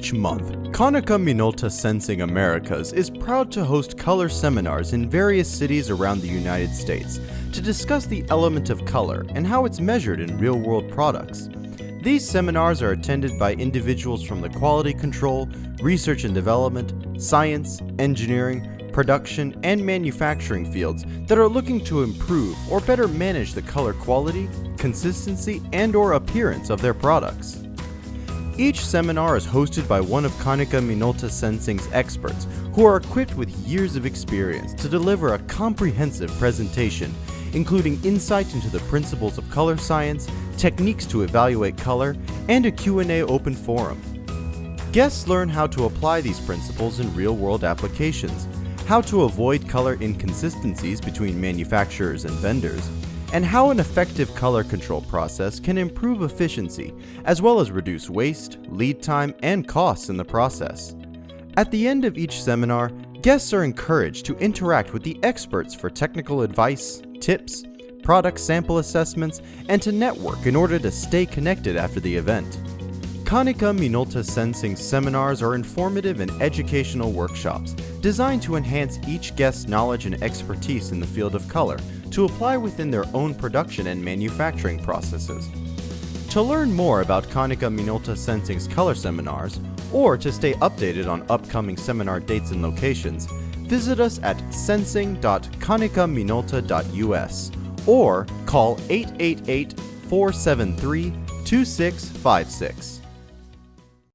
Each month, Konica Minolta Sensing Americas is proud to host color seminars in various cities around the United States to discuss the element of color and how it's measured in real-world products. These seminars are attended by individuals from the quality control, research and development, science, engineering, production, and manufacturing fields that are looking to improve or better manage the color quality, consistency, and/or appearance of their products. Each seminar is hosted by one of Konica Minolta Sensing's experts who are equipped with years of experience to deliver a comprehensive presentation, including insight into the principles of color science, techniques to evaluate color, and a Q&A open forum. Guests learn how to apply these principles in real-world applications, how to avoid color inconsistencies between manufacturers and vendors, and how an effective color control process can improve efficiency, as well as reduce waste, lead time, and costs in the process. At the end of each seminar, guests are encouraged to interact with the experts for technical advice, tips, product sample assessments, and to network in order to stay connected after the event. Konica Minolta Sensing seminars are informative and educational workshops designed to enhance each guest's knowledge and expertise in the field of color to apply within their own production and manufacturing processes. To learn more about Konica Minolta Sensing's color seminars, or to stay updated on upcoming seminar dates and locations, visit us at sensing.konicaminolta.us or call 888-473-2656.